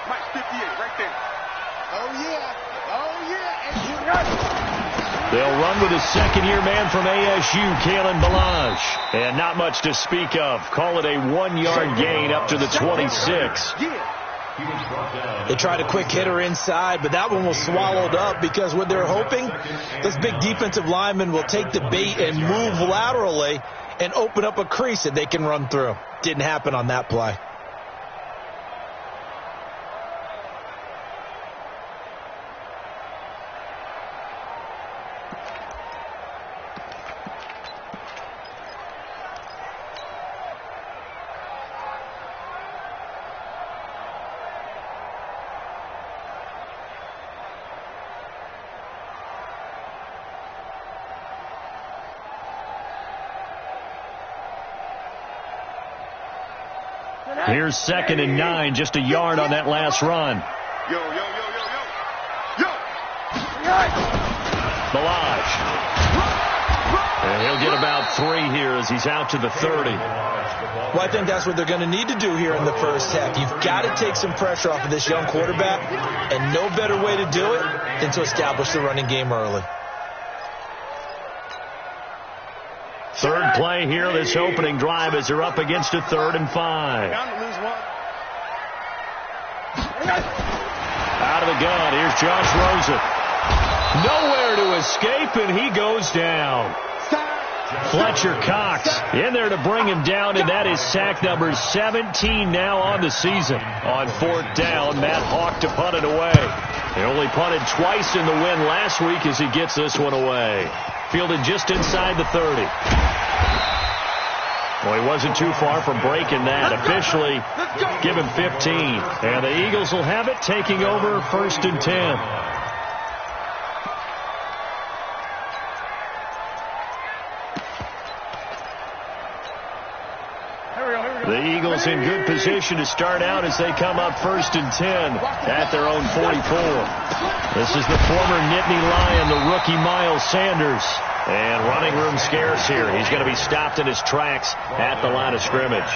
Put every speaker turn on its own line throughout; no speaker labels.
Mike 58, right there. Oh, yeah. Oh, yeah.
They'll run with a second-year man from ASU, Kalen Ballage. And not much to speak of. Call it a 1-yard gain up to the 26.
They tried a quick hitter inside, but that one was swallowed up because what they're hoping, this big defensive lineman will take the bait and move laterally and open up a crease that they can run through. Didn't happen on that play.
Here's 2nd and 9, just a yard on that last run.
Yo.
Ballage. And he'll get about 3 here as he's out to the 30.
Well, I think that's what they're going to need to do here in the first half. You've got to take some pressure off of this young quarterback, and no better way to do it than to establish the running game early.
Third play here, this opening drive, as they're up against a 3rd and 5. Out of the gun, here's Josh Rosen. Nowhere to escape, and he goes down. Fletcher Cox in there to bring him down, and that is sack number 17 now on the season. On 4th down, Matt Hawk to punt it away. He only punted twice in the win last week as he gets this one away. Fielded just inside the 30. Well, he wasn't too far from breaking that. Officially, give him 15. And the Eagles will have it, taking over 1st and 10. The Eagles in good position to start out as they come up 1st and 10 at their own 44. This is the former Nittany Lion, the rookie Miles Sanders. And running room scarce here. He's going to be stopped in his tracks at the line of scrimmage.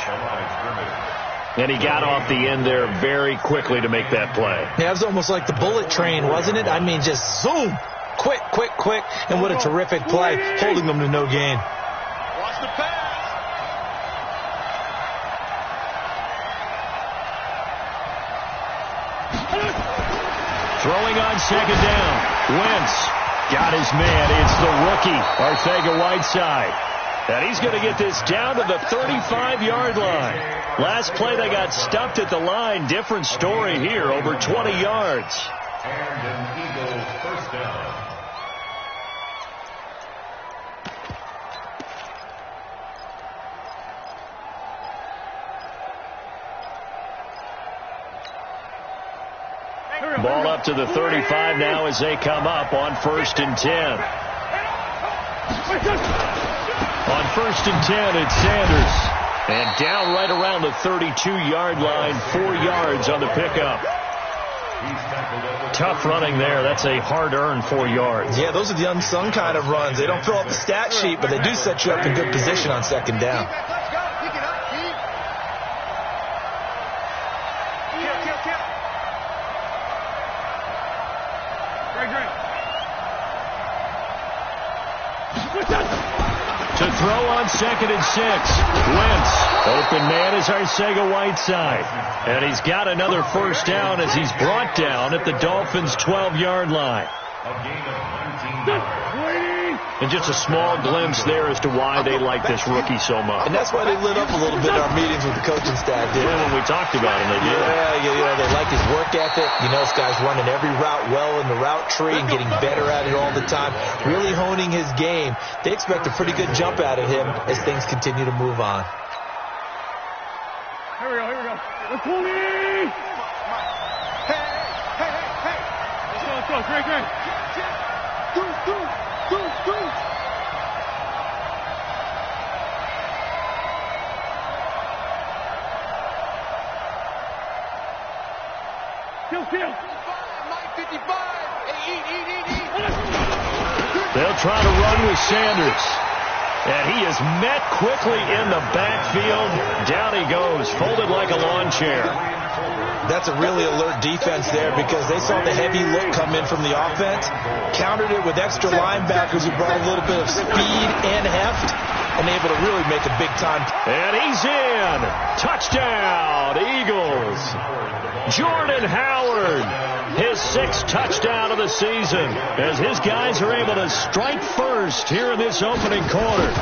And he got off the end there very quickly to make that play.
Yeah, it was almost like the bullet train, wasn't it? I mean, just zoom. Quick. And what a terrific play, holding them to no gain.
Watch the pass.
Throwing on 2nd down. Wentz got his man. It's the rookie, Arcega-Whiteside. And he's going to get this down to the 35-yard line. Last play they got stuffed at the line. Different story here, over 20 yards.
And an Eagles first down.
Ball up to the 35 now as they come up on 1st and 10. On 1st and 10, it's Sanders. And down right around the 32-yard line, 4 yards on the pickup. Tough running there. That's a hard-earned 4 yards.
Yeah, those are the unsung kind of runs. They don't fill up the stat sheet, but they do set you up in good position on 2nd down.
To throw on 2nd and 6. Wentz. Open man is Arcega-Whiteside. And he's got another first down as he's brought down at the Dolphins' 12-yard line. And just a small glimpse there as to why they like this rookie so much.
And that's why they lit up a little bit in our meetings with the coaching staff.
Yeah, when we talked about him, they did.
Yeah, they like his work ethic. You know, this guy's running every route well in the route tree and getting better at it all the time. Really honing his game. They expect a pretty good jump out of him as things continue to move on.
Here we go. Let's pull me! Hey! Let's go. Great. Go! Kill. Mike 55. Hey, eat.
They'll try to run with Sanders. And he is met quickly in the backfield. Down he goes, folded like a lawn chair.
That's a really alert defense there because they saw the heavy look come in from the offense, countered it with extra linebackers who brought a little bit of speed and heft, and able to really make a big-time.
And he's in. Touchdown, Eagles. Jordan Howard, his 6th touchdown of the season, as his guys are able to strike first here in this opening quarter.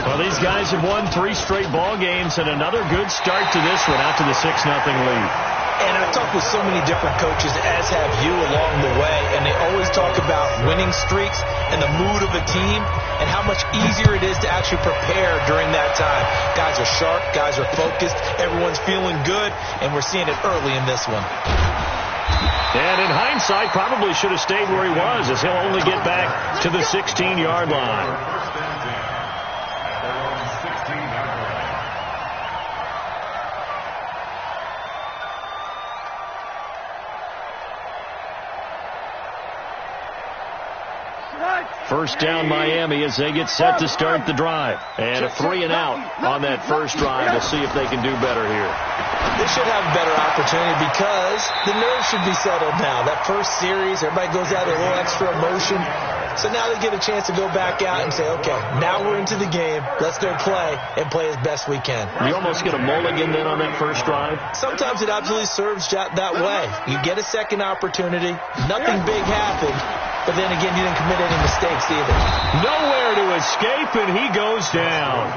Well, these guys have won 3 straight ball games, and another good start to this one out to the 6-0 lead.
And I've talked with so many different coaches, as have you, along the way, and they always talk about winning streaks and the mood of a team and how much easier it is to actually prepare during that time. Guys are sharp, guys are focused, everyone's feeling good, and we're seeing it early in this one.
And in hindsight, probably should have stayed where he was, as he'll only get back to the 16-yard line. First down Miami as they get set to start the drive. And a 3-and-out on that first drive. We'll see if they can do better here.
They should have a better opportunity because the nerves should be settled now. That first series, everybody goes out with a little extra emotion. So now they get a chance to go back out and say, okay, now we're into the game. Let's go play and play as best we can.
You almost get a mulligan then on that first drive?
Sometimes it absolutely serves that way. You get a second opportunity. Nothing big happened. But then again, you didn't commit any mistakes either.
Nowhere to escape, and he goes down.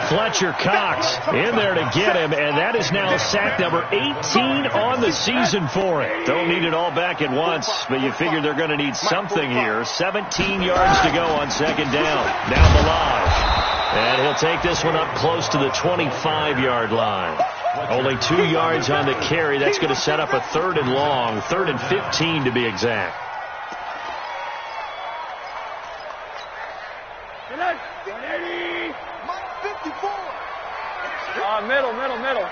Fletcher Cox in there to get him, and that is now sack number 18 on the season for him. Don't need it all back at once, but you figure they're going to need something here. 17 yards to go on second down. Now Balaj. And he'll take this one up close to the 25-yard line. Only 2 yards on the carry. That's going to set up a 3rd and long, 3rd and 15 to be exact.
Middle.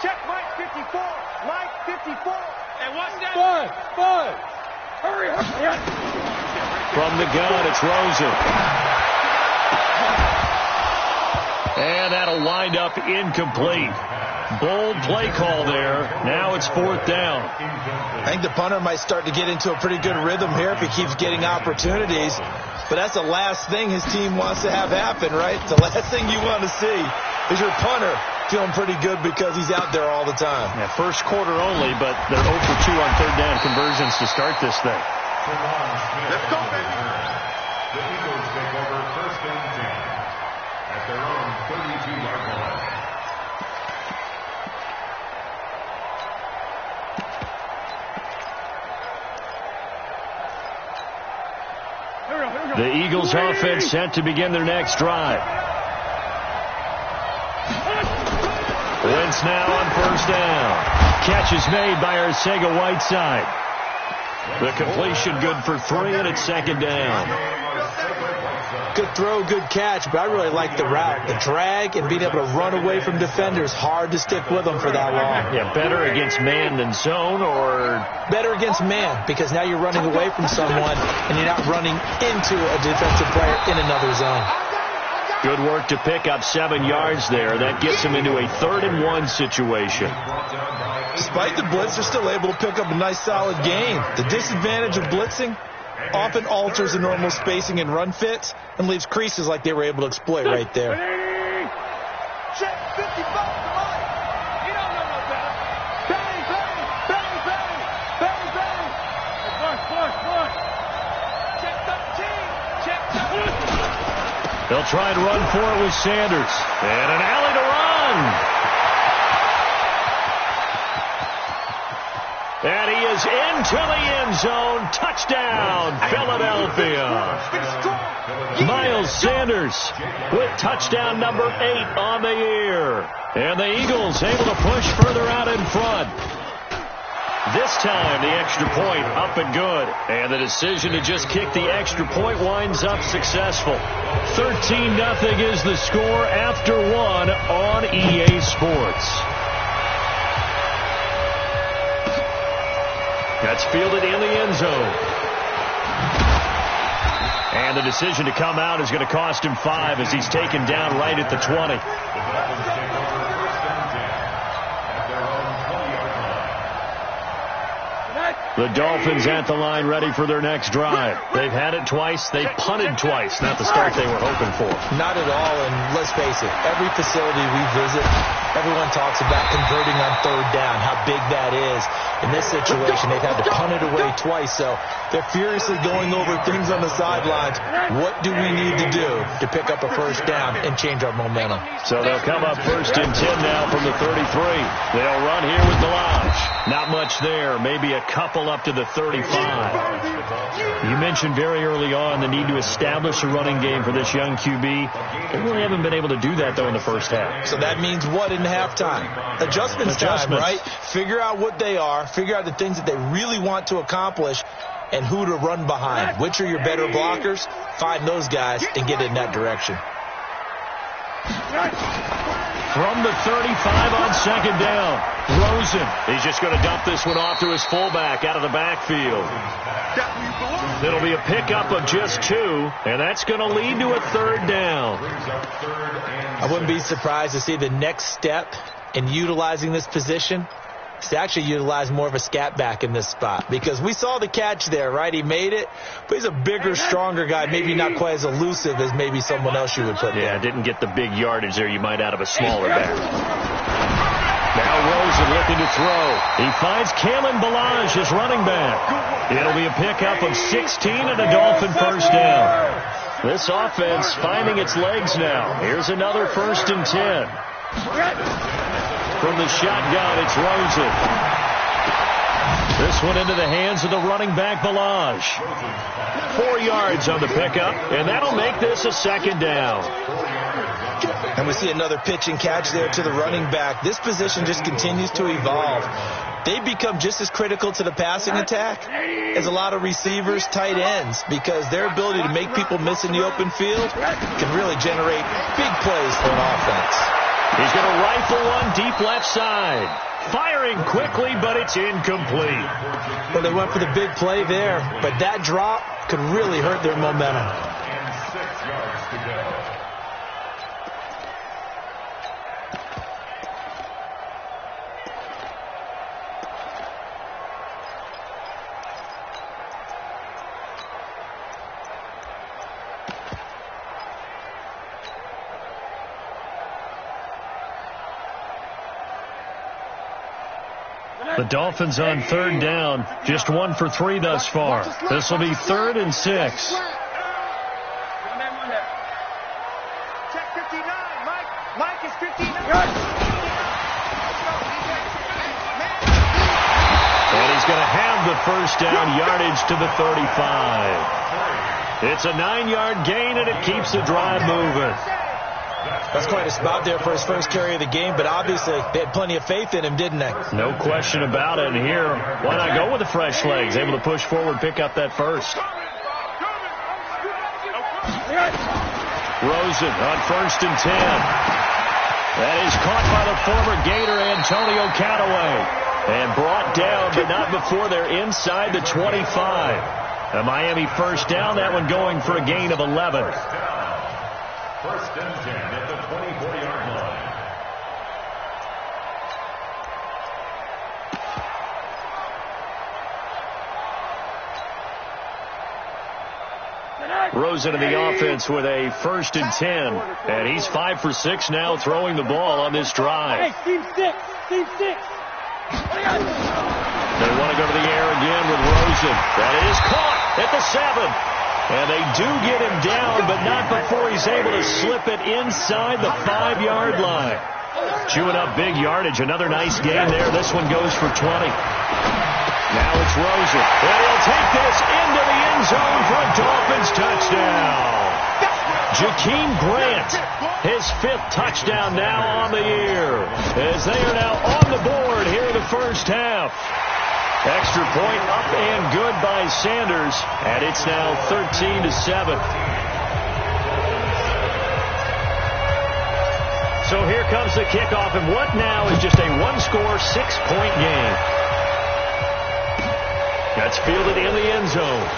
Check Mike 54. Mike 54. And what's that? Bud. Hurry.
From the gun, it's Rosen. And that'll wind up incomplete. Bold play call there. Now it's 4th down.
I think the punter might start to get into a pretty good rhythm here if he keeps getting opportunities. But that's the last thing his team wants to have happen, right? The last thing you want to see is your punter feeling pretty good because he's out there all the time.
Yeah, first quarter only, but they're 0 for 2 on 3rd down conversions to start this thing.
Let's go, baby.
The Eagles take over 1st and 10 at their own 32-yard line.
The Eagles offense set to begin their next drive. Wentz now on 1st down. Catch is made by Arcega-Whiteside. The completion good for 3, and it's 2nd down.
Good throw, good catch, but I really like the route. The drag and being able to run away from defenders. Hard to stick with them for that long.
Yeah, better against man than zone, or?
Better against man, because now you're running away from someone and you're not running into a defensive player in another zone.
Good work to pick up 7 yards there. That gets him into a 3rd and 1 situation.
Despite the blitz, they're still able to pick up a nice solid gain. The disadvantage of blitzing often alters the normal spacing and run fits and leaves creases like they were able to exploit right there.
Check 55 to Mike. You don't know no better. Bang. Push. Check 13. Check 13.
They'll try and run for it with Sanders. And an alley to run. And he is into the end zone. Touchdown, Philadelphia. Miles Sanders with touchdown number 8 on the year. And the Eagles able to push further out in front. This time, the extra point up and good. And the decision to just kick the extra point winds up successful. 13-0 is the score after 1 on EA Sports. That's fielded in the end zone. And And the decision to come out is going to cost him 5 as he's taken down right at the 20. The Dolphins at the line ready for their next drive. They've had it twice. They punted twice. Not the start they were hoping for.
Not at all, and let's face it, every facility we visit, everyone talks about converting on third down, how big that is. In this situation, they've had to punt it away twice, so they're furiously going over things on the sidelines. What do we need to do to pick up a first down and change our momentum?
So they'll come up 1st and 10 now from the 33. They'll run here with Ballage. Not much there, maybe a couple up to the 35. You mentioned very early on the need to establish a running game for this young QB. They really haven't been able to do that, though, in the first half.
So that means what in halftime? Adjustments time, right? Figure out what they are, figure out the things that they really want to accomplish, and who to run behind. Which are your better blockers? Find those guys and get in that direction.
From the 35 on 2nd down, Rosen. He's just going to dump this one off to his fullback out of the backfield. It'll be a pickup of just 2, and that's going to lead to a 3rd down.
I wouldn't be surprised to see the next step in utilizing this position is to actually utilize more of a scat back in this spot, because we saw the catch there, right? He made it, but he's a bigger, stronger guy, maybe not quite as elusive as maybe someone else you would put there.
Yeah, didn't get the big yardage there you might out of a smaller back. Now Rosen looking to throw. He finds Kalen Ballage, his running back. It'll be a pickup of 16 and a Dolphin first down. This offense finding its legs now. Here's another 1st and 10. From the shotgun, it's Rosen. This one into the hands of the running back, Ballage. 4 yards on the pickup, and that'll make this a 2nd down.
And we see another pitch and catch there to the running back. This position just continues to evolve. They become just as critical to the passing attack as a lot of receivers, tight ends, because their ability to make people miss in the open field can really generate big plays for an offense.
He's going to rifle one deep left side. Firing quickly, but it's incomplete.
Well, they went for the big play there, but that drop could really hurt their momentum.
And 6 yards to go.
The Dolphins on 3rd down, just 1 for 3 thus far. This will be 3rd and 6.
Check 59. Mike is 59.
And he's going to have the first down, yardage to the 35. It's a 9-yard gain, and it keeps the drive moving.
That's quite a spot there for his first carry of the game, but obviously they had plenty of faith in him, didn't they?
No question about it. And here, why not go with the fresh legs? Able to push forward, pick up that first. Rosen on 1st and 10. That is caught by the former Gator Antonio Callaway. And brought down, but not before they're inside the 25. A Miami first down, that one going for a gain of 11.
1st and 10 at the 24-yard line.
Rosen in the offense with a 1st and 10. And he's 5 for 6 now throwing the ball on this drive.
Hey, Team 6. Team 6.
They want to go to the air again with Rosen. That is caught at the 7. And they do get him down, but not before he's able to slip it inside the 5-yard line. Chewing up big yardage. Another nice gain there. This one goes for 20. Now it's Rosen. And he'll take this into the end zone for a Dolphins touchdown. Jakeem Grant, his 5th touchdown now on the year, as they are now on the board here in the first half. Extra point up and good by Sanders, and it's now 13-7. So here comes the kickoff, and what now is just a 1-score, 6-point game. That's fielded in the end zone.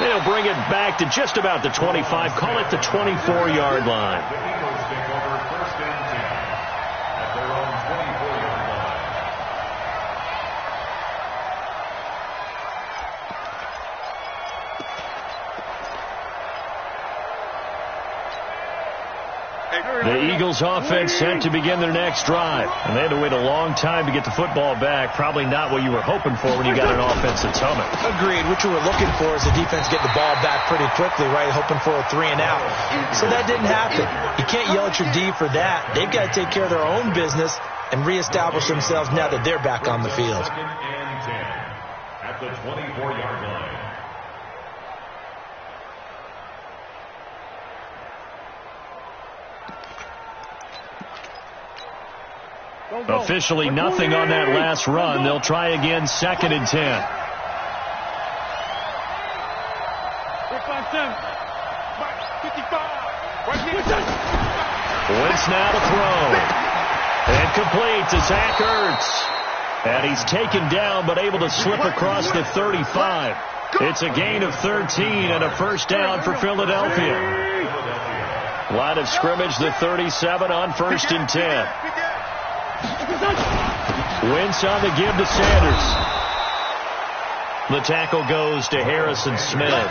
They'll bring it back to just about the 25. Call it the 24-yard line.
The Eagles take over first and 10 at their own 24-yard line.
The Eagles offense set to begin their next drive. And they had to wait a long time to get the football back. Probably not what you were hoping for when you got an offense that's humming.
Agreed. What you were looking for is the defense get the ball back pretty quickly, right? Hoping for a 3 and out. So that didn't happen. You can't yell at your D for that. They've got to take care of their own business and reestablish themselves now that they're back on the field.
Second and 10 at the 24-yard line.
Officially nothing on that last run. They'll try again, second and 10. Wentz now to throw. And complete to Zach Ertz. And he's taken down but able to slip across the 35. It's a gain of 13 and a first down for Philadelphia. Line of scrimmage, the 37 on first and 10. Wentz on the give to Sanders. The tackle goes to Harrison Smith.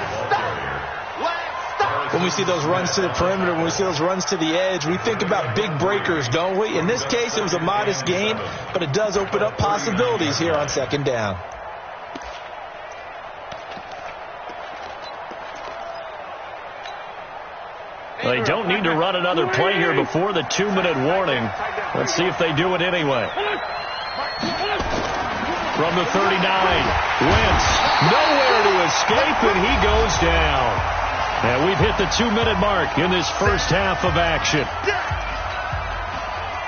When we see those runs to the perimeter, when we see those runs to the edge, we think about big breakers, don't we? In this case, it was a modest gain, but it does open up possibilities here on second down.
They don't need to run another play here before the 2-minute warning. Let's see if they do it anyway. From the 39, Wentz nowhere to escape, and he goes down. And we've hit the 2-minute mark in this first half of action.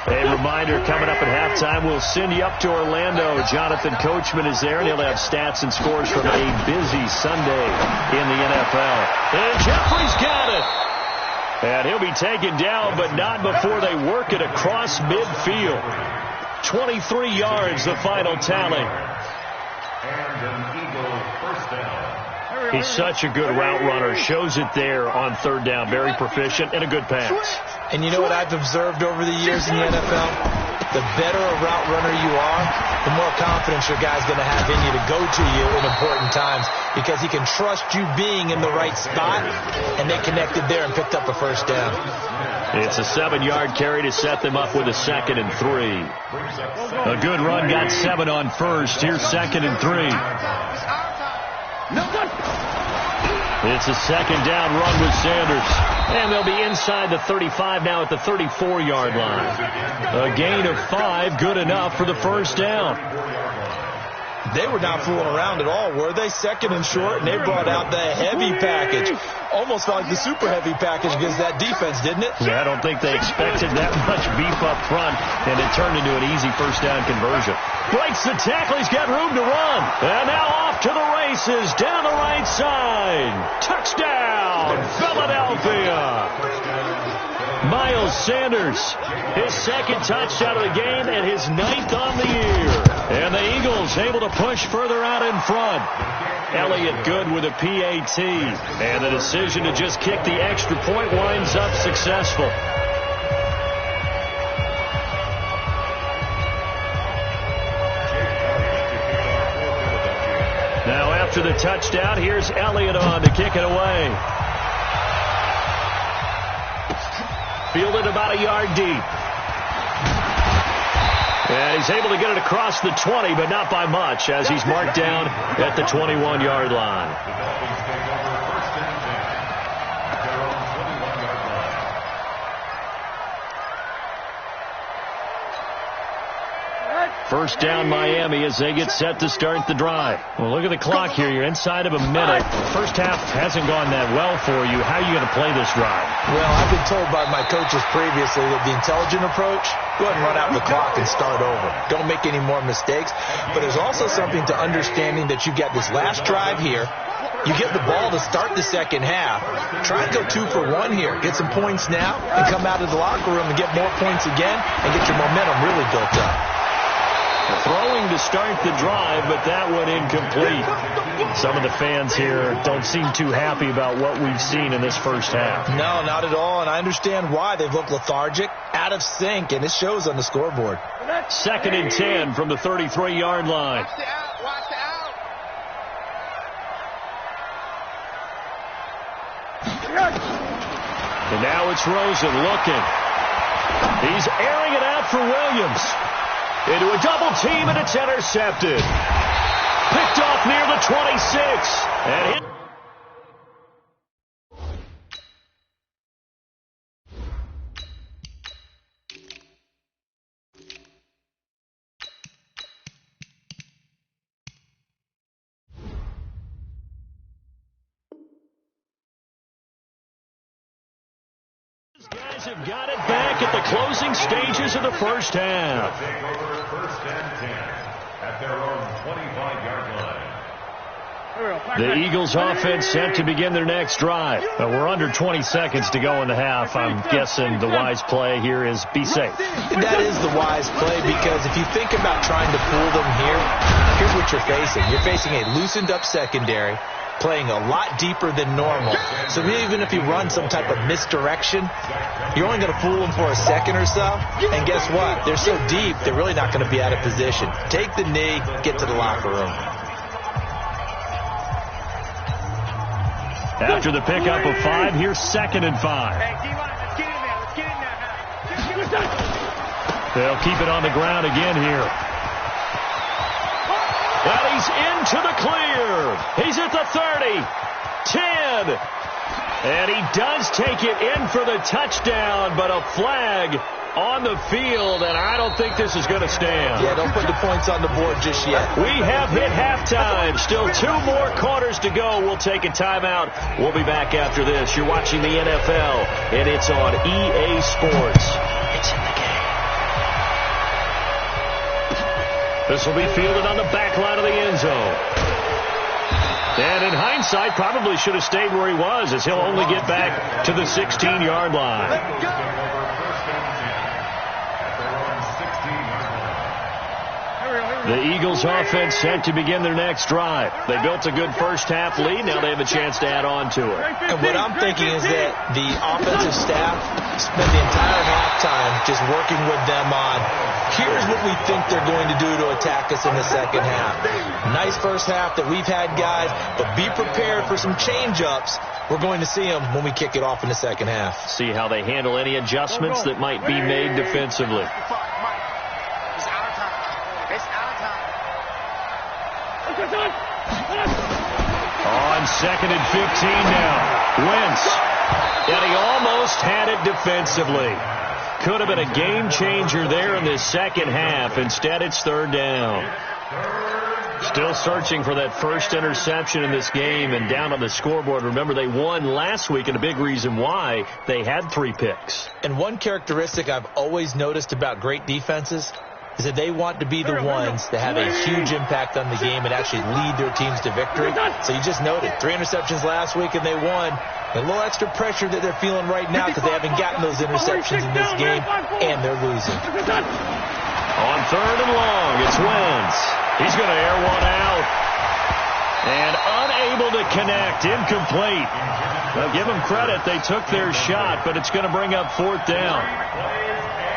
A reminder, coming up at halftime, we'll send you up to Orlando. Jonathan Coachman is there, and he'll have stats and scores from a busy Sunday in the NFL. And Jeffrey's got it. And he'll be taken down, but not before they work it across midfield. 23 yards, the final tally.
And an Eagle first down.
He's such a good route runner. Shows it there on third down. Very proficient and a good pass.
And you know what I've observed over the years in the NFL? The better a route runner you are, the more confidence your guy's going to have in you to go to you in important times because he can trust you being in the right spot, and they connected there and picked up a first down.
It's a 7-yard carry to set them up with a 2nd and 3. A good run got 7 on first. Here's 2nd and 3. It's a second down run with Sanders. And they'll be inside the 35 now at the 34-yard line. A gain of 5, good enough for the first down.
They were not fooling around at all, were they? 2nd and short, and they brought out the heavy package. Almost felt like the super heavy package against that defense, didn't it?
Yeah, I don't think they expected that much beef up front, and it turned into an easy first down conversion. Breaks the tackle, he's got room to run. And now off to the races, down the right side. Touchdown, Philadelphia. Miles Sanders, his 2nd touchdown of the game and his 9th on the year. And the Eagles able to push further out in front. Elliott good with a PAT. And the decision to just kick the extra point winds up successful. Now after the touchdown, here's Elliott on to kick it away. Fielded about a yard deep. And he's able to get it across the 20, but not by much, as he's marked down at the 21-yard line.
The Dolphins take over first and 10 at their own 21-yard line.
First down Miami as they get set to start the drive. Well, look at the clock here. You're inside of a minute. First half hasn't gone that well for you. How are you going to play this drive?
Well, I've been told by my coaches previously that the intelligent approach, go ahead and run out the clock and start over. Don't make any more mistakes. But there's also something to understanding that you've got this last drive here. You get the ball to start the second half. Try and go 2 for 1 here. Get some points now and come out of the locker room and get more points again and get your momentum really built up.
Throwing to start the drive, but that one incomplete. Some of the fans here don't seem too happy about what we've seen in this first half.
No, not at all, and I understand why. They've looked lethargic, out of sync, and it shows on the scoreboard.
2nd and 10 from the 33-yard line.
Watch the out. Watch the out.
And now it's Rosen looking. He's airing it out for Williams. Into a double team, and it's intercepted. Picked off near the 26. And hit. Guys have got it back at the closing stages of the first half.
Take over 1st and 10 at their own 25-yard line.
The Eagles offense set to begin their next drive. We're under 20 seconds to go in the half. I'm guessing the wise play here is be safe.
That is the wise play, because if you think about trying to fool them here, here's what you're facing. You're facing a loosened up secondary, playing a lot deeper than normal. So even if you run some type of misdirection, you're only going to fool them for a second or so. And guess what? They're so deep, they're really not going to be out of position. Take the knee, get to the locker room.
After the pickup of 5, here's 2nd and 5.
Hey, D-line, let's get in there. Let's get in there.
They'll keep it on the ground again here. And he's into the clear. He's at the 30, 10. And he does take it in for the touchdown, but a flag on the field, and I don't think this is going to stand.
Yeah, don't put the points on the board just yet.
We have hit halftime. Still 2 more quarters to go. We'll take a timeout. We'll be back after this. You're watching the NFL, and it's on EA Sports. It's in the game. This will be fielded on the back line of the end zone. And in hindsight, probably should have stayed where he was, as he'll only get back to the 16-yard line. The Eagles offense set to begin their next drive. They built a good first half lead. Now they have a chance to add on to it.
And what I'm thinking is that the offensive staff spent the entire halftime just working with them on, here's what we think they're going to do to attack us in the second half. Nice first half that we've had, guys, but be prepared for some change-ups. We're going to see them when we kick it off in the second half.
See how they handle any adjustments that might be made defensively. On 2nd and 15 now. Wentz. And he almost had it defensively. Could have been a game changer there in this second half. Instead, it's 3rd down. Still searching for that first interception in this game, and down on the scoreboard. Remember, they won last week, and a big reason why they had 3 picks.
And one characteristic I've always noticed about great defenses is that they want to be the ones that have a huge impact on the game and actually lead their teams to victory. So you just noted 3 interceptions last week and they won. A little extra pressure that they're feeling right now because they haven't gotten those interceptions in this game, and they're losing.
On 3rd and long, it's Wentz. He's going to air one out. And unable to connect, incomplete. Now give them credit, they took their shot, but it's going to bring up 4th down.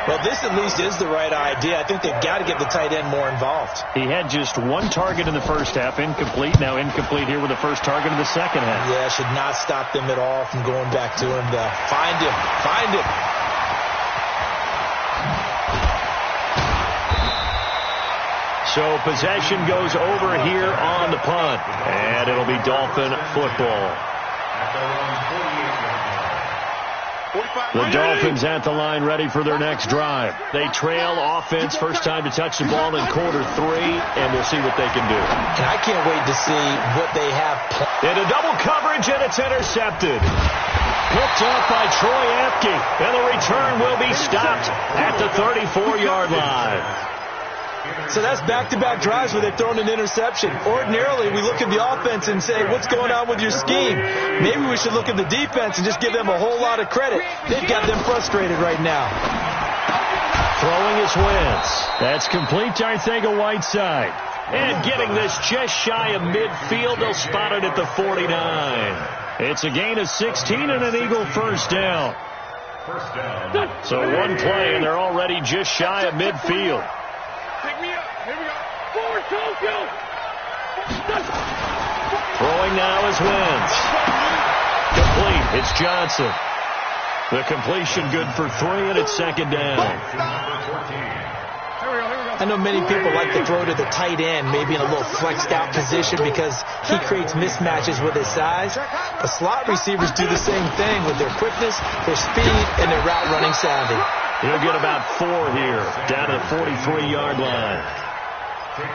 Well, this at least is the right idea. I think they've got to get the tight end more involved.
He had just 1 target in the first half, incomplete. Now incomplete here with the first target of the second half.
Yeah, should not stop them at all from going back to him. Find him. Find him.
So possession goes over here on the punt, and it'll be Dolphin football. The Dolphins at the line ready for their next drive. They trail offense, first time to touch the ball in quarter 3, and we'll see what they can do.
And I can't wait to see what they have.
Into double coverage, and it's intercepted. Picked up by Troy Apke, and the return will be stopped at the 34-yard line.
So that's back-to-back drives where they've thrown an interception. Ordinarily, we look at the offense and say, what's going on with your scheme? Maybe we should look at the defense and just give them a whole lot of credit. They've got them frustrated right now.
Throwing his Wentz. That's complete to Arcega-Whiteside. And getting this just shy of midfield, they'll spot it at the 49. It's a gain of 16 and an Eagle first down. So one play, and they're already just shy of midfield.
Pick me up. Here we go. Forward, Tokyo.
Throwing now is Wentz. Complete. It's Johnson. The completion good for 3, and it's second down.
I know many people like to throw to the tight end, maybe in a little flexed out position because he creates mismatches with his size. But slot receivers do the same thing with their quickness, their speed, and their route running savvy.
He'll get about 4 here, down to the 43-yard line.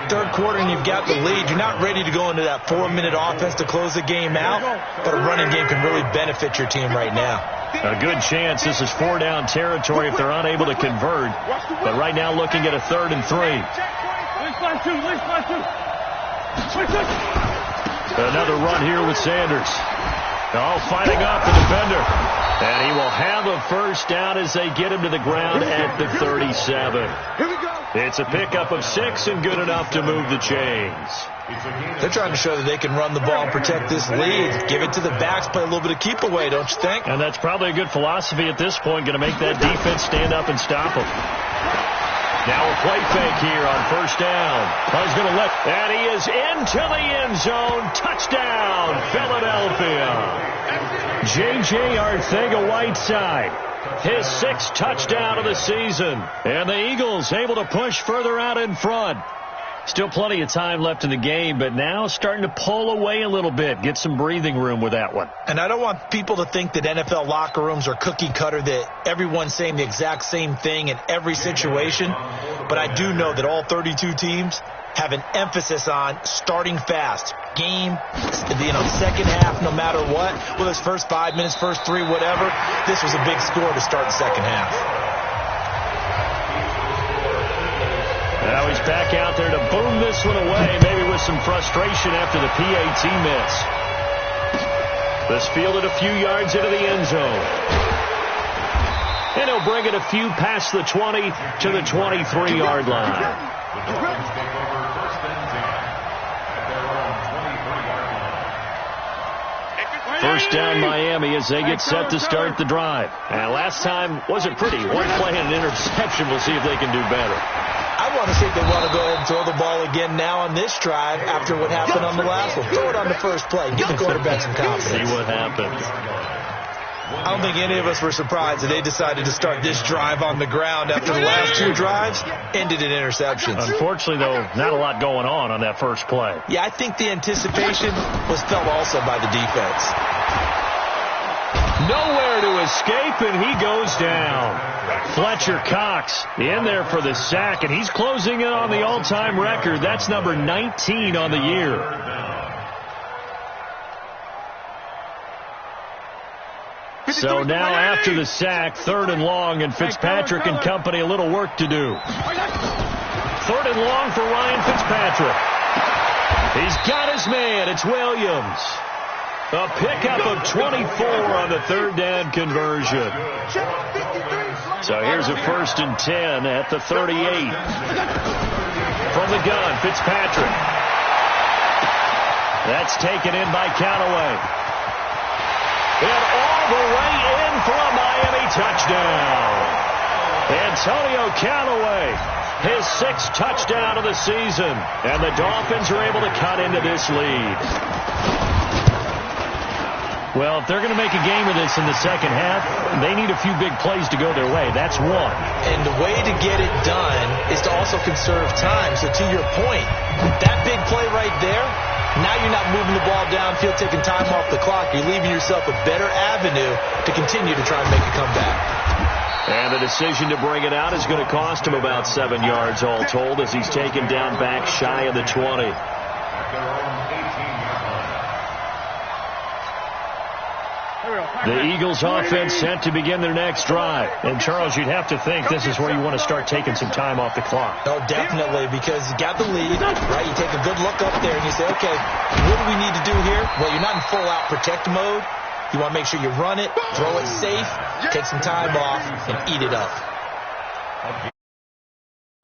Third quarter and you've got the lead. You're not ready to go into that 4-minute offense to close the game out, but a running game can really benefit your team right now.
A good chance this is 4-down territory if they're unable to convert. But right now looking at a 3rd and 3. Another run here with Sanders. All fighting off the defender. And he will have a first down as they get him to the ground at the 37. It's a pickup of 6 and good enough to move the chains.
They're trying to show that they can run the ball and protect this lead. Give it to the backs, play a little bit of keep away, don't you think?
And that's probably a good philosophy at this point, going to make that defense stand up and stop them. Now a play fake here on first down. He's going to let, and he is into the end zone. Touchdown, Philadelphia. J.J. Arcega-Whiteside, his 6th touchdown of the season. And the Eagles able to push further out in front. Still plenty of time left in the game, but now starting to pull away a little bit. Get some breathing room with that one.
And I don't want people to think that NFL locker rooms are cookie cutter, that everyone's saying the exact same thing in every situation. But I do know that all 32 teams have an emphasis on starting fast. Game, second half, no matter what. Whether it's first 5 minutes, first 3, whatever. This was a big score to start the second half.
Now he's back out there to boom this one away, maybe with some frustration after the PAT miss. This fielded a few yards into the end zone. And he'll bring it a few past the 20 to the 23-yard line. First down Miami as they get set to start the drive. And last time wasn't pretty. One play and an interception. We'll see if they can do better.
I want to see if they want to go ahead and throw the ball again now on this drive after what happened on the last one. Throw it on the first play. Give the quarterback some confidence.
See what happens.
I don't think any of us were surprised that they decided to start this drive on the ground after the last 2 drives ended in interceptions.
Unfortunately, though, not a lot going on that first play.
Yeah, I think the anticipation was felt also by the defense.
Nowhere to escape, and he goes down. Fletcher Cox in there for the sack, and he's closing in on the all-time record. That's number 19 on the year. So now after the sack, 3rd and long, and Fitzpatrick and company a little work to do. 3rd and long for Ryan Fitzpatrick. He's got his man. It's Williams. A pickup of 24 on the 3rd down conversion. So here's a 1st and 10 at the 38. From the gun, Fitzpatrick. That's taken in by Callaway. And all the way in for a Miami touchdown. Antonio Callaway, his 6th touchdown of the season. And the Dolphins are able to cut into this lead. Well, if they're going to make a game of this in the second half, they need a few big plays to go their way. That's one.
And the way to get it done is to also conserve time. So to your point, that big play right there, now you're not moving the ball downfield, taking time off the clock. You're leaving yourself a better avenue to continue to try and make a comeback.
And the decision to bring it out is going to cost him about 7 yards all told as he's taken down back shy of the 20. The Eagles offense set to begin their next drive. And, Charles, you'd have to think this is where you want to start taking some time off the clock.
Oh, definitely, because you got the lead, right? You take a good look up there and you say, okay, what do we need to do here? Well, you're not in full-out protect mode. You want to make sure you run it, throw it safe, take some time off, and eat it up.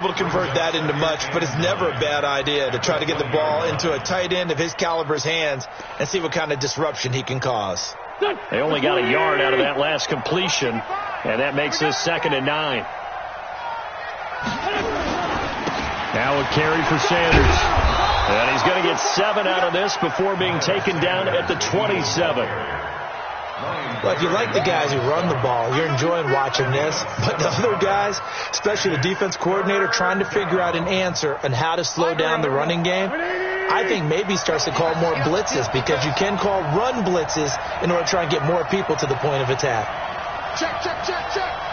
Able to convert that into much, but it's never a bad idea to try to get the ball into a tight end of his caliber's hands and see what kind of disruption he can cause.
They only got a yard out of that last completion, and that makes this 2nd and 9. Now a carry for Sanders. And he's going to get 7 out of this before being taken down at the 27.
Well, if you like the guys who run the ball, you're enjoying watching this. But the other guys, especially the defense coordinator, trying to figure out an answer on how to slow down the running game, I think maybe starts to call more blitzes, because you can call run blitzes in order to try and get more people to the point of attack.
Check, check, check, check.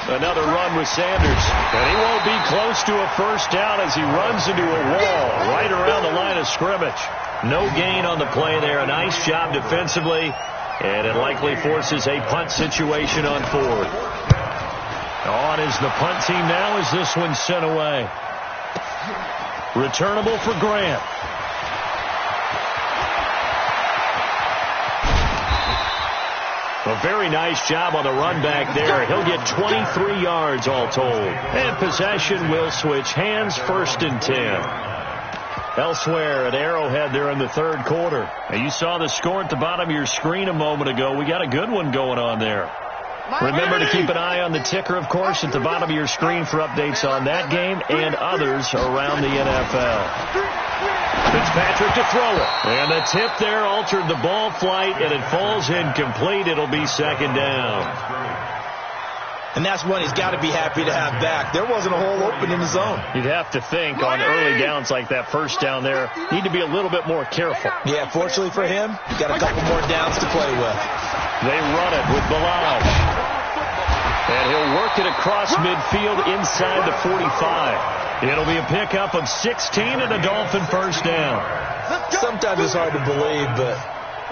Another run with Sanders, and he won't be close to a first down as he runs into a wall right around the line of scrimmage. No gain on the play there. A nice job defensively, and it likely forces a punt situation on 4th. On is the punt team now as this one's sent away. Returnable for Grant. A very nice job on the run back there. He'll get 23 yards all told. And possession will switch hands, 1st and 10. Elsewhere at Arrowhead there in the 3rd quarter. Now you saw the score at the bottom of your screen a moment ago. We got a good one going on there. Remember to keep an eye on the ticker, of course, at the bottom of your screen for updates on that game and others around the NFL. Fitzpatrick to throw it. And the tip there altered the ball flight, and it falls incomplete. It'll be 2nd down.
And that's one he's got to be happy to have back. There wasn't a hole open in the zone.
You'd have to think on early downs like that, first down there, need to be a little bit more careful.
Yeah, fortunately for him, he's got a couple more downs to play with.
They run it with Balaj. And he'll work it across midfield inside the 45. It'll be a pickup of 16 and a Dolphin first down.
Sometimes it's hard to believe, but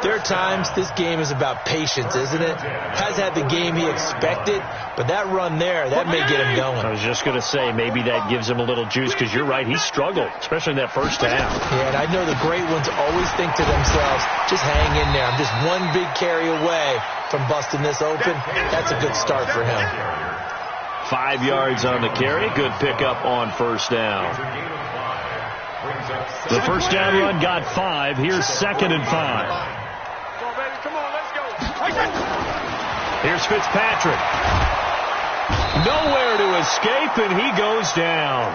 there are times this game is about patience, isn't it? Has had the game he expected, but that run there, that may get him going.
I was just going to say, maybe that gives him a little juice, because you're right, he struggled, especially in that first half.
Yeah, and I know the great ones always think to themselves, just hang in there. I'm just one big carry away from busting this open. That's a good start for him.
5 yards on the carry. Good pickup on first down. The first down run got 5. Here's 2nd and 5. Here's Fitzpatrick. Nowhere to escape, and he goes down.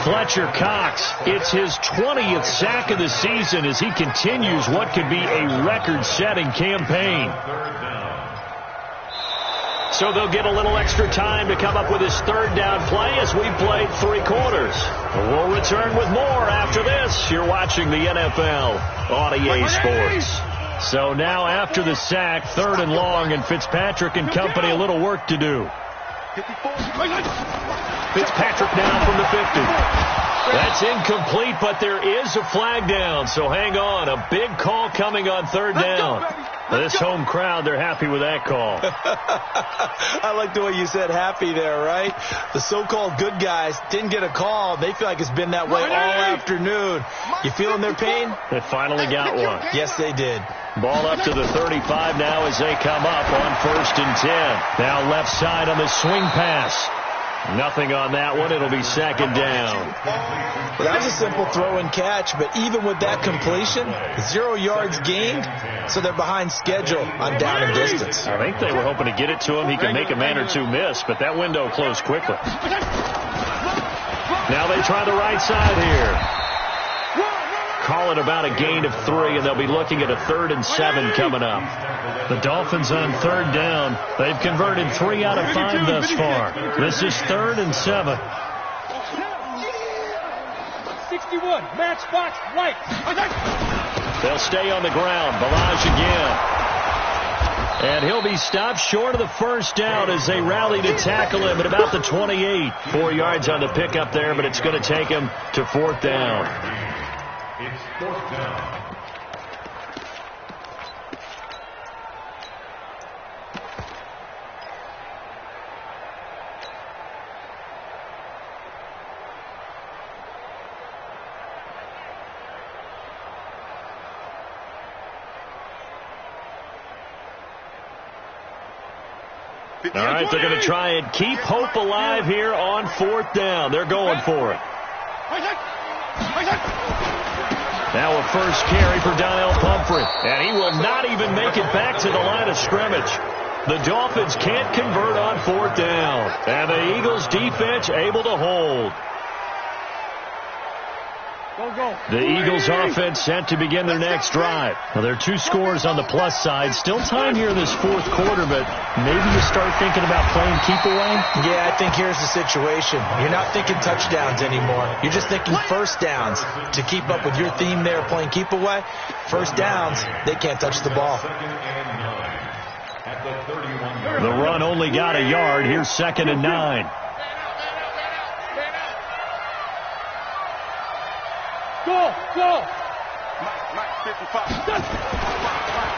Fletcher Cox, it's his 20th sack of the season as he continues what could be a record-setting campaign. So they'll get a little extra time to come up with his 3rd down play as we played 3 quarters. We'll return with more after this. You're watching the NFL on EA Sports. So now after the sack, 3rd and long, and Fitzpatrick and company a little work to do. Fitzpatrick now from the 50. That's incomplete, but there is a flag down, so hang on. A big call coming on 3rd down. This home crowd, they're happy with that call.
I like the way you said happy there, right? The so-called good guys didn't get a call. They feel like it's been that way all afternoon. You feeling their pain?
They finally got one.
Yes, they did.
Ball up to the 35 now as they come up on 1st and 10. Now left side on the swing pass. Nothing on that one. It'll be 2nd down.
Well, that was a simple throw and catch, but even with that completion, 0 yards gained, so they're behind schedule on down and distance.
I think they were hoping to get it to him. He can make a man or two miss, but that window closed quickly. Now they try the right side here. Call it about a gain of 3, and they'll be looking at a 3rd and 7 coming up. The Dolphins on 3rd down. They've converted 3 out of 5 thus far. This is 3rd and 7.
61, matchbox right.
They'll stay on the ground. Balaj again. And he'll be stopped short of the first down as they rally to tackle him at about the 28. 4 yards on the pickup there, but it's going to take him to 4th down.
It's 4th down.
All right, they're going to try and keep hope alive here on 4th down. They're going for it. Now a first carry for Donnell Pumphrey, and he will not even make it back to the line of scrimmage. The Dolphins can't convert on 4th down, and the Eagles defense able to hold. The Eagles offense set to begin their next drive. Well, there are 2 scores on the plus side. Still time here in this 4th quarter, but maybe you start thinking about playing keep away?
Yeah, I think here's the situation. You're not thinking touchdowns anymore. You're just thinking first downs. To keep up with your theme there, playing keep away, first downs, they can't touch the ball.
The run only got a yard. Here's 2nd and 9.
Go!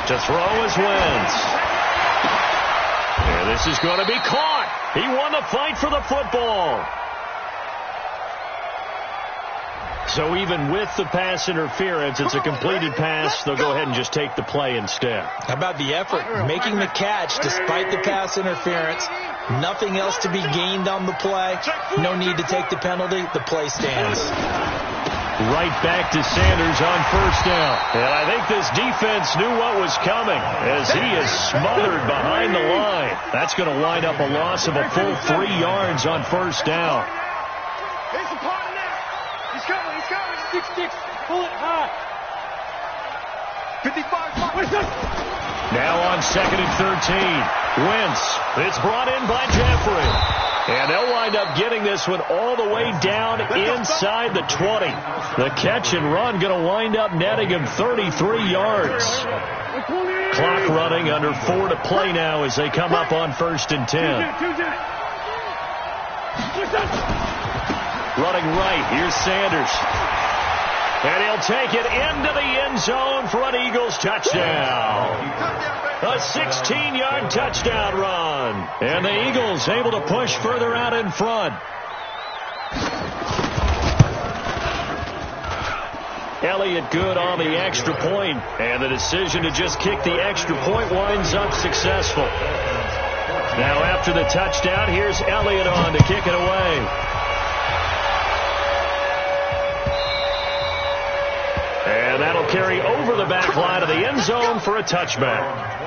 To throw is Wentz. And this is going to be caught. He won the fight for the football. So even with the pass interference, it's a completed pass. They'll go ahead and just take the play instead.
How about the effort? Making the catch despite the pass interference. Nothing else to be gained on the play. No need to take the penalty. The play stands.
Right back to Sanders on 1st down. And I think this defense knew what was coming as he is smothered behind the line. That's going to wind up a loss of a full 3 yards on 1st down.
He's coming. 6-6. Pull it high. 55.
Now on 2nd and 13. Wentz. It's brought in by Jeffrey. And they'll wind up getting this one all the way down inside the 20. The catch and run going to wind up netting him 33 yards. Clock running, under 4 to play now as they come up on 1st and 10. Running right, here's Sanders. And he'll take it into the end zone for an Eagles touchdown. A 16-yard touchdown run. And the Eagles able to push further out in front. Elliott good on the extra point, and the decision to just kick the extra point winds up successful. Now after the touchdown, here's Elliott on to kick it away. And that'll carry over the back line of the end zone for a touchback.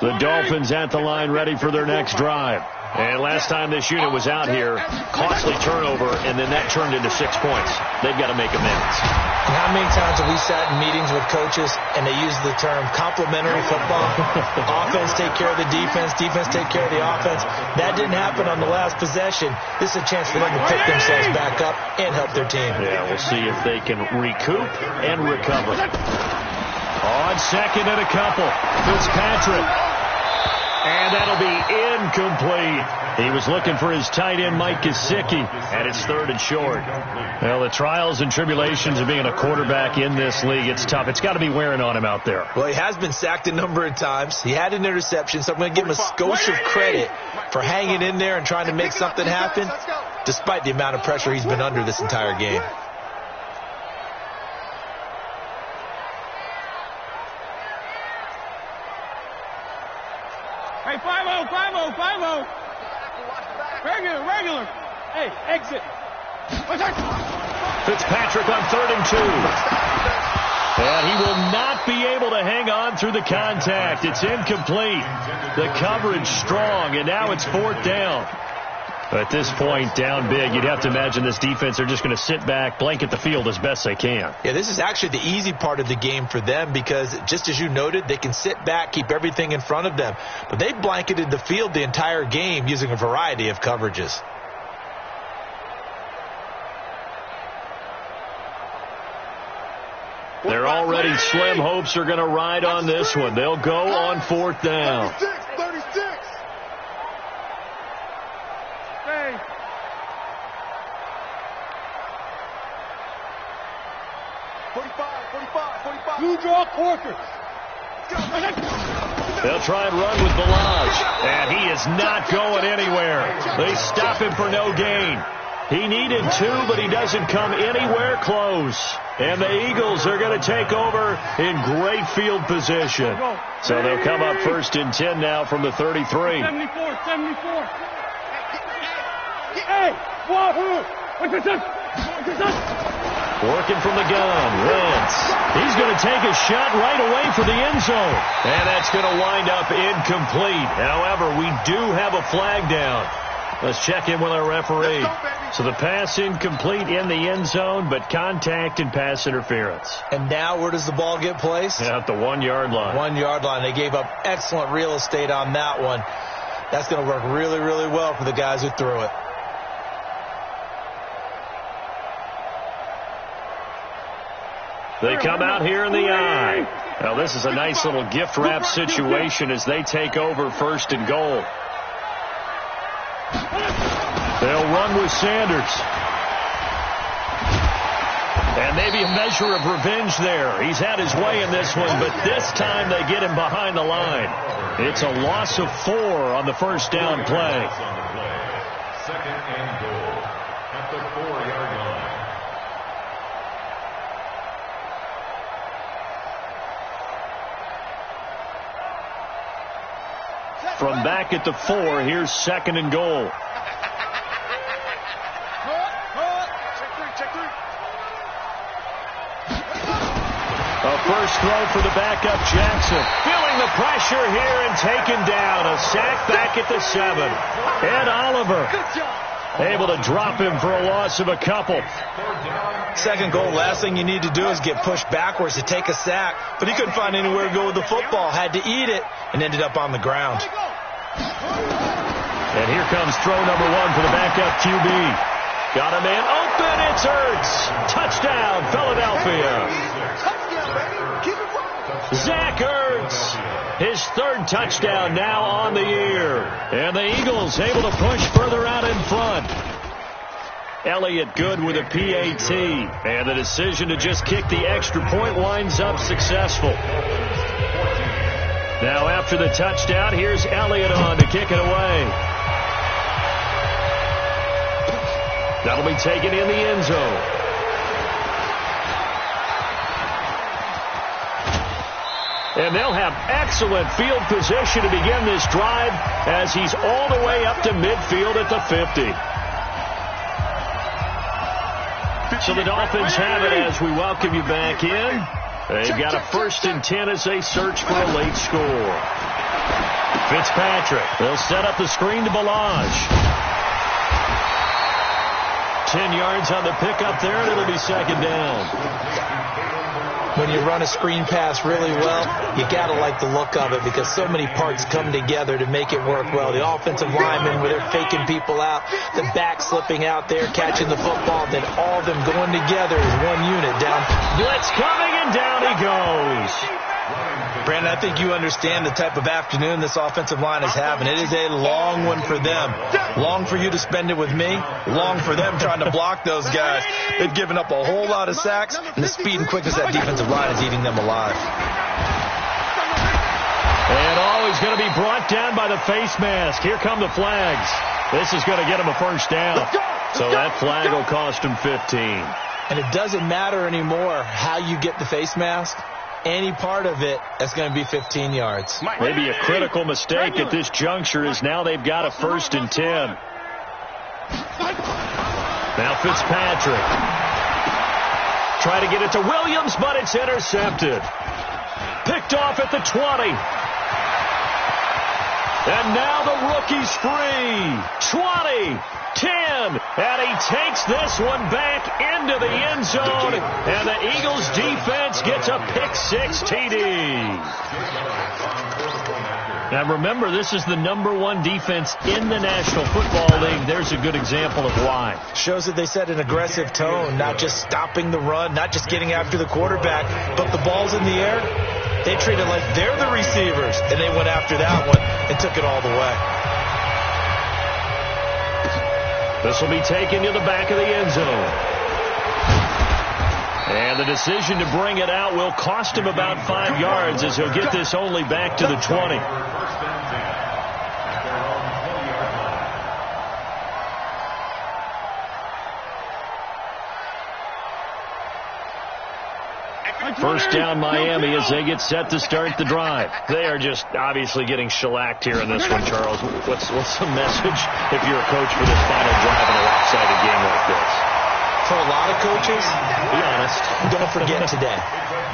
The Dolphins at the line ready for their next drive. And last time this unit was out here, costly turnover, and then that turned into 6 points. They've got to make amends.
How many times have we sat in meetings with coaches and they use the term complementary football? Offense take care of the defense, defense take care of the offense. That didn't happen on the last possession. This is a chance for them to pick themselves back up and help their team.
Yeah, we'll see if they can recoup and recover. On 2nd and a couple, Fitzpatrick. And that'll be incomplete. He was looking for his tight end, Mike Gesicki, and it's 3rd and short. Well, the trials and tribulations of being a quarterback in this league, it's tough. It's got to be wearing on him out there.
Well, he has been sacked a number of times. He had an interception, so I'm going to give him a skosh of credit for hanging in there and trying to make something happen, despite the amount of pressure he's been under this entire game.
Hey, 5-0. Regular. Hey, exit.
Fitzpatrick on 3rd and 2. And he will not be able to hang on through the contact. It's incomplete. The coverage strong, and now it's 4th down. At this point, down big, you'd have to imagine this defense are just going to sit back, blanket the field as best they can.
Yeah, this is actually the easy part of the game for them because, just as you noted, they can sit back, keep everything in front of them. But they blanketed the field the entire game using a variety of coverages.
They're already slim hopes are going to ride on this one. They'll go on 4th down.
36. Hey. Blue draw Corker.
They'll try and run with Balazs, and he is not going anywhere. They stop him for no gain. He needed 2, but he doesn't come anywhere close. And the Eagles are going to take over in great field position. So they'll come up 1st and 10 now from the 33.
74. Hey, wahoo!
Working from the gun, Wentz. He's going to take a shot right away for the end zone. And that's going to wind up incomplete. However, we do have a flag down. Let's check in with our referee. So the pass incomplete in the end zone, but contact and pass interference.
And now where does the ball get placed?
Yeah, at the 1-yard line.
1-yard line. They gave up excellent real estate on that one. That's going to work really, really well for the guys who threw it.
They come out here in the I. Now, this is a nice little gift wrap situation as they take over 1st and goal. They'll run with Sanders. And maybe a measure of revenge there. He's had his way in this one, but this time they get him behind the line. It's a loss of 4 on the 1st down play.
2nd and goal at the 4-yard line.
From back at the 4, here's 2nd and goal. A first throw for the backup, Jackson. Feeling the pressure here and taken down. A sack back at the 7. Ed Oliver able to drop him for a loss of a couple.
2nd goal, last thing you need to do is get pushed backwards to take a sack. But he couldn't find anywhere to go with the football. Had to eat it and ended up on the ground.
And here comes throw number 1 for the backup QB. Got a man open. It's Ertz. Touchdown, Philadelphia. Zach Ertz, his 3rd touchdown now on the year. And the Eagles able to push further out in front. Elliott good with a PAT. And the decision to just kick the extra point winds up successful. Now after the touchdown, here's Elliott on to kick it away. That'll be taken in the end zone. And they'll have excellent field position to begin this drive as he's all the way up to midfield at the 50. So the Dolphins have it as we welcome you back in. They've got a 1st and 10 as they search for a late score. Fitzpatrick, they'll set up the screen to Ballage. 10 yards on the pickup there, and it'll be 2nd down.
When you run a screen pass really well, you got to like the look of it because so many parts come together to make it work well. The offensive linemen, where they're faking people out, the back slipping out there, catching the football, then all of them going together as one unit down.
Blitz coming, and down he goes.
Brandon, I think you understand the type of afternoon this offensive line is having. It is a long one for them. Long for you to spend it with me. Long for them trying to block those guys. They've given up a whole lot of sacks, and the speed and quickness of that defensive line is eating them alive.
And always going to be brought down by the face mask. Here come the flags. This is going to get him a 1st down. So that flag will cost him 15.
And it doesn't matter anymore how you get the face mask. Any part of it, that's going to be 15 yards.
Maybe a critical mistake at this juncture is now they've got a 1st and 10. Now Fitzpatrick. Try to get it to Williams, but it's intercepted. Picked off at the 20. And now the rookie's free. 20, 10, and he takes this one back into the end zone, and the Eagles defense gets a pick-6 TD. Now remember, this is the #1 defense in the National Football League. There's a good example of why.
Shows that they set an aggressive tone, not just stopping the run, not just getting after the quarterback, but the ball's in the air. They treat it like they're the receivers, and they went after that one and took it all the way.
This will be taken to the back of the end zone. And the decision to bring it out will cost him about 5 yards as he'll get this only back to the 20. First down Miami as they get set to start the drive. They are just obviously getting shellacked here in this one, Charles. What's the message if you're a coach for this final drive in a lopsided game like this?
For a lot of coaches,
be honest,
don't forget today.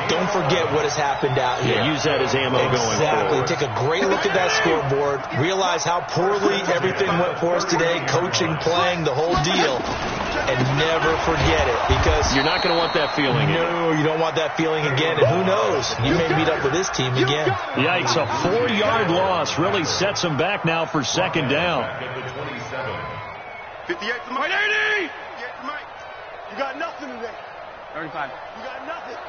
Don't forget what has happened out here.
Yeah, use that as ammo going forward.
Exactly. Take a great look at that scoreboard. Realize how poorly everything went for us today. Coaching, playing, the whole deal. And never forget it, because
you're not going to want that feeling.
No, you don't want that feeling again. And who knows? You may meet up with this team again.
Yikes, a 4-yard loss really sets them back now for second down.
58 to Mike. 80! 58 to Mike. You got nothing today. 35. You got nothing.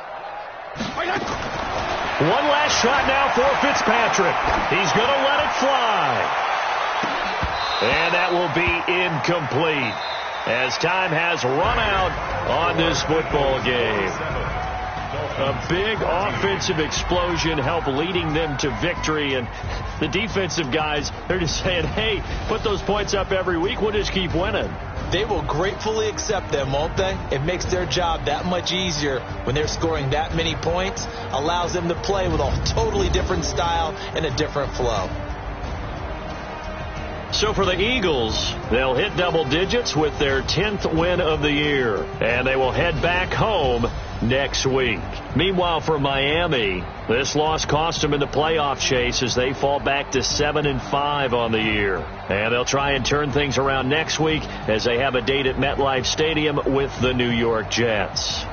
One last shot now for Fitzpatrick. He's going to let it fly. And that will be incomplete, as time has run out on this football game. A big offensive explosion helped leading them to victory, and the defensive guys, they're just saying, hey, put those points up every week, we'll just keep winning.
They will gratefully accept them, won't they? It makes their job that much easier when they're scoring that many points, allows them to play with a totally different style and a different flow.
So for the Eagles, they'll hit double digits with their 10th win of the year, and they will head back home next week. Meanwhile, for Miami, this loss cost them in the playoff chase as they fall back to 7-5 on the year. And they'll try and turn things around next week as they have a date at MetLife Stadium with the New York Jets.